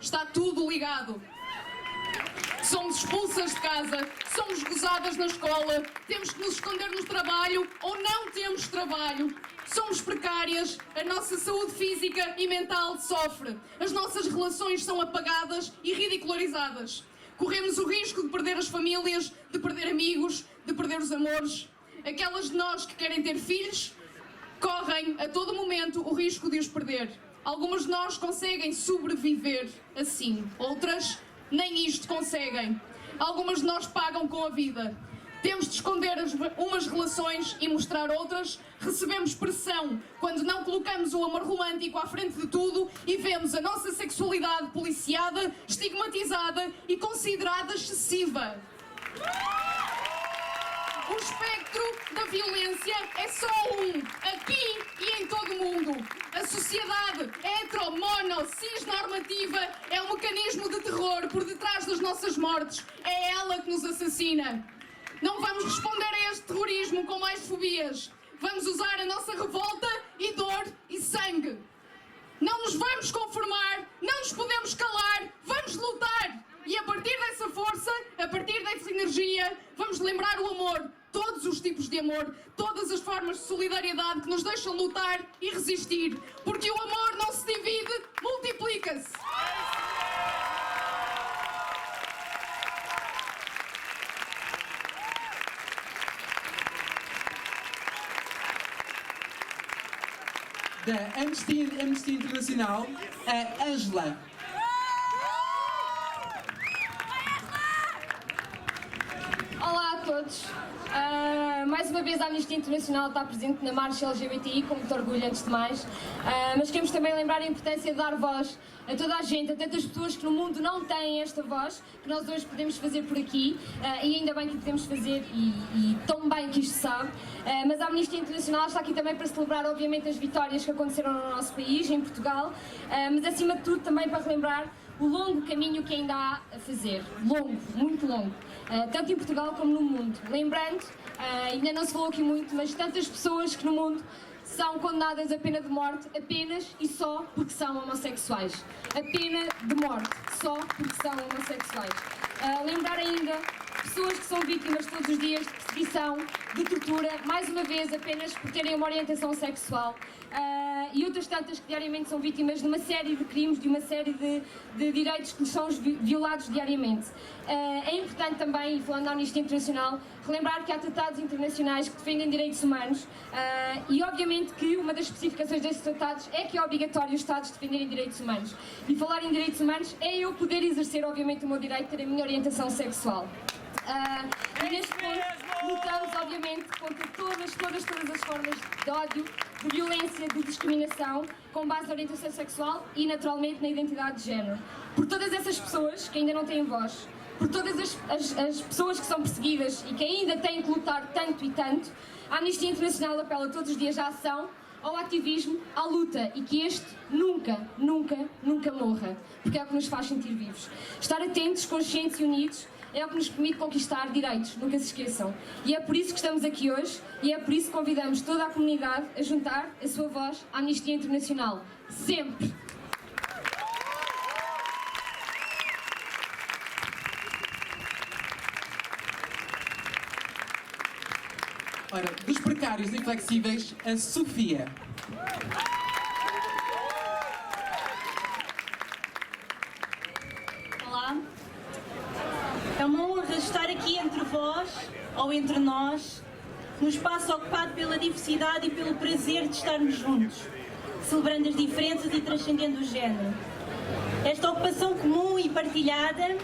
K: Está tudo ligado. somos expulsas de casa, somos gozadas na escola, temos que nos esconder no trabalho ou não temos trabalho. Somos precárias, a nossa saúde física e mental sofre, as nossas relações são apagadas e ridicularizadas. Corremos o risco de perder as famílias, de perder amigos, de perder os amores. Aquelas de nós que querem ter filhos correm a todo momento o risco de os perder. Algumas de nós conseguem sobreviver assim, outras nem isto conseguem. Algumas de nós pagam com a vida. Temos de esconder umas relações e mostrar outras. Recebemos pressão quando não colocamos o amor romântico à frente de tudo e vemos a nossa sexualidade policiada, estigmatizada e considerada excessiva. O espectro da violência é só um, aqui e em todo o mundo. A sociedade hetero, mono, cis-normativa é um mecanismo de terror por detrás das nossas mortes. É ela que nos assassina. Não vamos responder a este terrorismo com mais fobias. Vamos usar a nossa revolta e dor e sangue. Não nos vamos conformar, não nos podemos calar, vamos lutar. E a partir dessa força, a partir dessa energia, vamos lembrar o amor. Todos os tipos de amor, todas as formas de solidariedade que nos deixam lutar e resistir. Porque o amor não se divide, multiplica-se.
I: Da Amnesty Internacional, a Ângela.
B: Olá a todos. Mais uma vez a Amnistia Internacional está presente na marcha LGBTI, com muito orgulho antes de mais, mas queremos também lembrar a importância de dar voz a toda a gente, a tantas pessoas que no mundo não têm esta voz, que nós hoje podemos fazer por aqui, e ainda bem que podemos fazer, e tão bem que isto se sabe, mas a Amnistia Internacional está aqui também para celebrar obviamente as vitórias que aconteceram no nosso país, em Portugal, mas acima de tudo também para relembrar o longo caminho que ainda há a fazer, longo, muito longo, tanto em Portugal como no mundo. Lembrando, ainda não se falou aqui muito, mas tantas pessoas que no mundo são condenadas à pena de morte apenas e só porque são homossexuais. A pena de morte só porque são homossexuais. Lembrar ainda pessoas que são vítimas todos os dias de perseguição, de tortura, mais uma vez apenas por terem uma orientação sexual. E outras tantas que diariamente são vítimas de uma série de crimes, de uma série de direitos que lhes são violados diariamente. É importante também, e falando da Amnistia Internacional, relembrar que há tratados internacionais que defendem direitos humanos e obviamente que uma das especificações desses tratados é que é obrigatório os Estados defenderem direitos humanos. E falar em direitos humanos é eu poder exercer obviamente o meu direito de ter a minha orientação sexual. E neste ponto lutamos obviamente contra todas as formas de ódio, de violência, de discriminação com base na orientação sexual e naturalmente na identidade de género. Por todas essas pessoas que ainda não têm voz, por todas as pessoas que são perseguidas e que ainda têm que lutar tanto e tanto, a Amnistia Internacional apela todos os dias à ação, ao ativismo, à luta e que este nunca, nunca, nunca morra, porque é o que nos faz sentir vivos. Estar atentos, conscientes e unidos é o que nos permite conquistar direitos, nunca se esqueçam. E é por isso que estamos aqui hoje e é por isso que convidamos toda a comunidade a juntar a sua voz à Amnistia Internacional. Sempre!
I: Ora, dos precários e flexíveis, a Sofia.
U: Olá. É uma honra estar aqui entre vós, ou entre nós, num espaço ocupado pela diversidade e pelo prazer de estarmos juntos, celebrando as diferenças e transcendendo o género. Esta ocupação comum e partilhada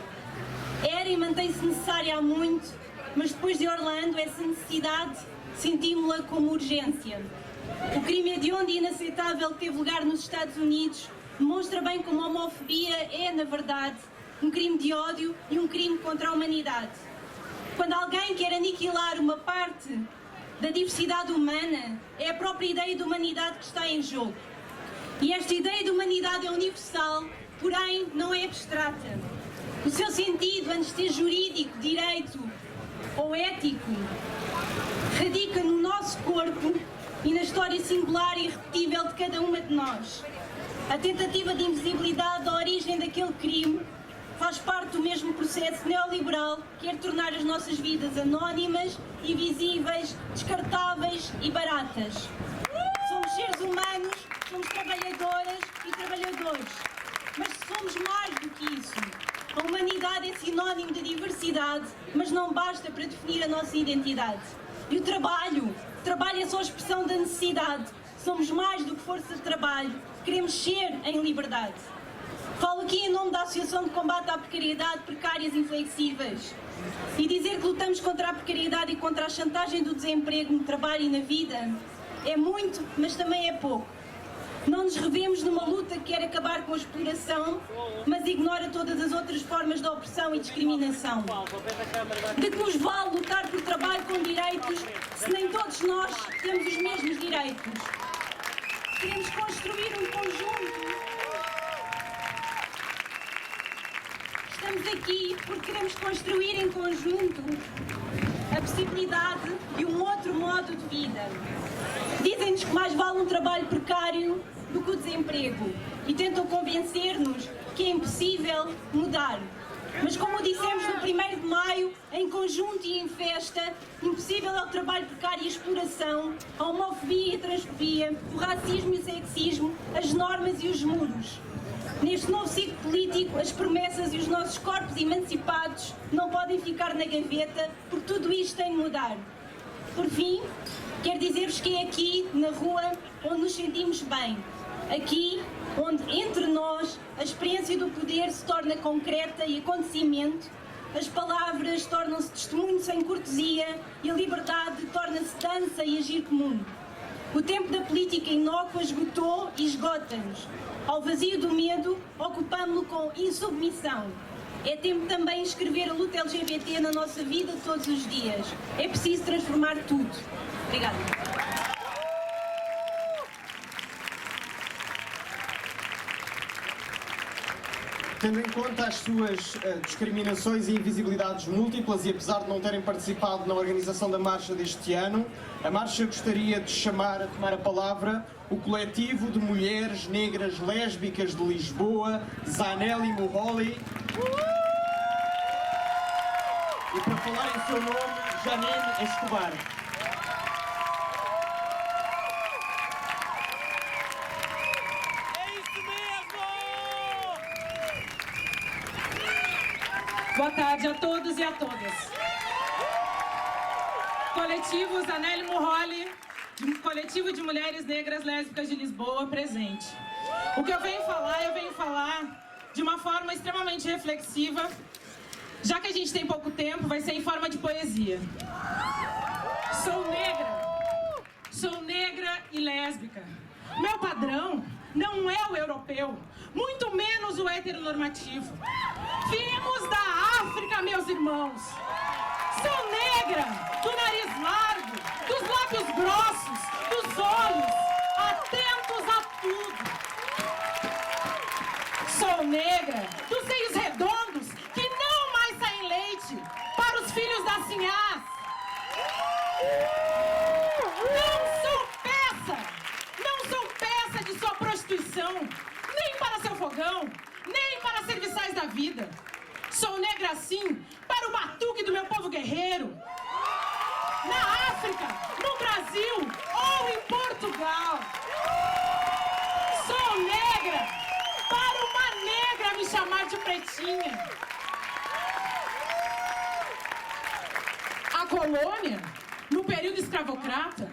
U: era e mantém-se necessária há muito, mas depois de Orlando, essa necessidade sentimos-la como urgência. O crime hediondo e inaceitável que teve lugar nos Estados Unidos demonstra bem como a homofobia é, na verdade, um crime de ódio e um crime contra a humanidade. Quando alguém quer aniquilar uma parte da diversidade humana, é a própria ideia de humanidade que está em jogo. E esta ideia de humanidade é universal, porém não é abstrata. O seu sentido, antes de ser jurídico, direito ou ético, radica no nosso corpo e na história singular e irrepetível de cada uma de nós. A tentativa de invisibilidade da origem daquele crime faz parte do mesmo processo processo neoliberal quer tornar as nossas vidas anónimas, invisíveis, descartáveis e baratas. Somos seres humanos, somos trabalhadoras e trabalhadores. Mas somos mais do que isso. A humanidade é sinónimo de diversidade, mas não basta para definir a nossa identidade. E o trabalho é só a expressão da necessidade. Somos mais do que força de trabalho, queremos ser em liberdade. Falo aqui em nome da Associação de Combate à Precariedade, Precárias e Inflexíveis. E dizer que lutamos contra a precariedade e contra a chantagem do desemprego no trabalho e na vida é muito, mas também é pouco. Não nos revemos numa luta que quer acabar com a exploração, mas ignora todas as outras formas de opressão e discriminação. De que nos vale lutar por trabalho com direitos se nem todos nós temos os mesmos direitos? Queremos construir um conjunto. Estamos aqui porque queremos construir em conjunto a possibilidade de um outro modo de vida. Dizem-nos que mais vale um trabalho precário do que o desemprego e tentam convencer-nos que é impossível mudar. Mas como dissemos no 1º de Maio, em conjunto e em festa, impossível é o trabalho precário e a exploração, a homofobia e a transfobia, o racismo e o sexismo, as normas e os muros. Neste novo ciclo político, as promessas e os nossos corpos emancipados não podem ficar na gaveta, porque tudo isto tem de mudar. Por fim, quero dizer-vos que é aqui, na rua, onde nos sentimos bem. Aqui, onde, entre nós, a experiência do poder se torna concreta e acontecimento, as palavras tornam-se testemunho sem cortesia e a liberdade torna-se dança e agir comum. O tempo da política inócua esgotou e esgota-nos. Ao vazio do medo, ocupámo-lo com insubmissão. É tempo também de escrever a luta LGBT na nossa vida todos os dias. É preciso transformar tudo. Obrigada.
C: Tendo em conta as suas discriminações e invisibilidades múltiplas e apesar de não terem participado na organização da marcha deste ano, a marcha gostaria de chamar a tomar a palavra o coletivo de mulheres negras lésbicas de Lisboa, Zanelli Moholi. E para falar em seu nome, Janine Escobar.
V: Boa tarde a todos e a todas. Coletivo Zanelli Moholi, coletivo de mulheres negras lésbicas de Lisboa, presente. O que eu venho falar de uma forma extremamente reflexiva, já que a gente tem pouco tempo, vai ser em forma de poesia. Sou negra e lésbica. Meu padrão não é o europeu, muito menos o heteronormativo. Viemos da África, meus irmãos. Sou negra, do nariz largo, dos lábios grossos, dos olhos atentos a tudo. Sou negra, dos seios redondos que não mais saem leite para os filhos das sinhás. Não sou peça de sua prostituição, nem para seu fogão, nem para serviçais da vida. Sou negra sim para o batuque do meu povo guerreiro. Na África, no Brasil ou em Portugal. Sou negra para uma negra me chamar de pretinha. A colônia, no período escravocrata,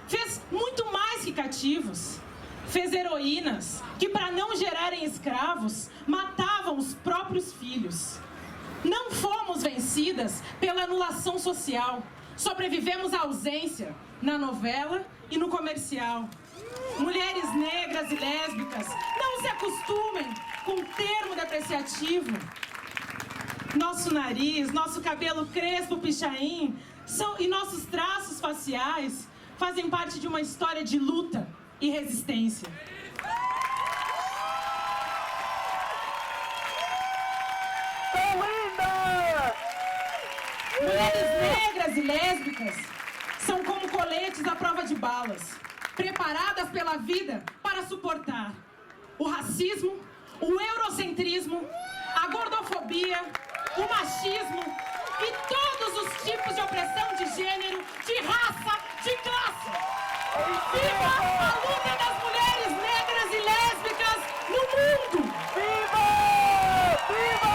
V: fez muito mais que cativos. Fez heroínas que, para não gerarem escravos, matavam os próprios filhos. Não fomos vencidas pela anulação social. Sobrevivemos à ausência na novela e no comercial. Mulheres negras e lésbicas, não se acostumem com o termo depreciativo. Nosso nariz, nosso cabelo crespo pichain e nossos traços faciais fazem parte de uma história de luta e resistência. Mulheres negras e lésbicas são como coletes à prova de balas, preparadas pela vida para suportar o racismo, o eurocentrismo, a gordofobia, o machismo e todos os tipos de opressão de gênero, de raça, de classe. Viva a luta das mulheres negras e lésbicas no mundo! Viva! Viva!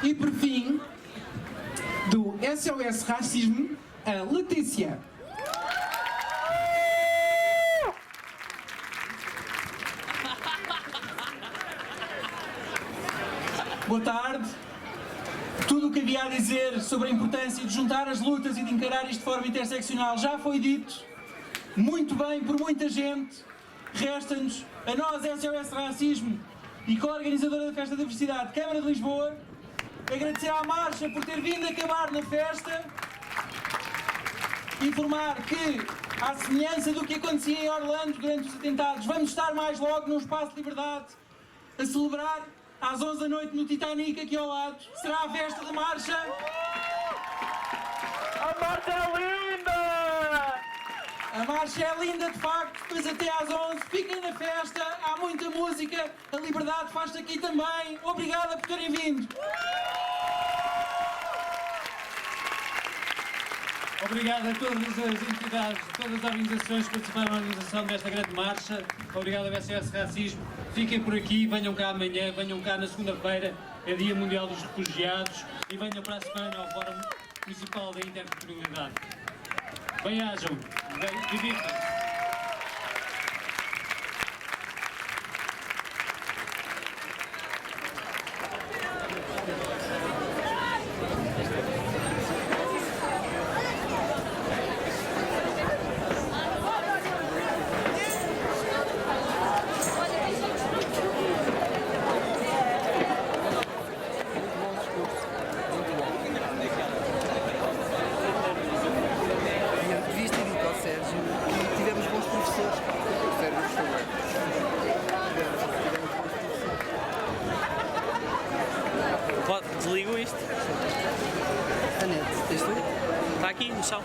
I: E por fim, do SOS Racismo, a Letícia.
D: Boa tarde. Tudo o que havia a dizer sobre a importância de juntar as lutas e de encarar isto de forma interseccional já foi dito, muito bem por muita gente. Resta-nos, a nós, SOS Racismo e co-organizadora da Festa da Diversidade, Câmara de Lisboa, agradecer à Marcha por ter vindo acabar na festa, informar que, à semelhança do que acontecia em Orlando durante os atentados, vamos estar mais logo num espaço de liberdade a celebrar às 11 da noite no Titanic, aqui ao lado. Será a festa da Marcha. A Marcha é linda! A Marcha é linda de facto, mas até às 11 fiquem na festa, há muita música, a liberdade faz-se aqui também. Obrigada por terem vindo.
E: Obrigado a todas as entidades, todas as organizações que participaram na organização desta grande marcha. Obrigado ao SOS Racismo. Fiquem por aqui, venham cá amanhã, venham cá na segunda-feira, é Dia Mundial dos Refugiados, e venham para a semana ao Fórum Municipal da Interculturalidade. Bem-ajam, divirtam-se.
R: Desligo isto. A net, está aqui no chão.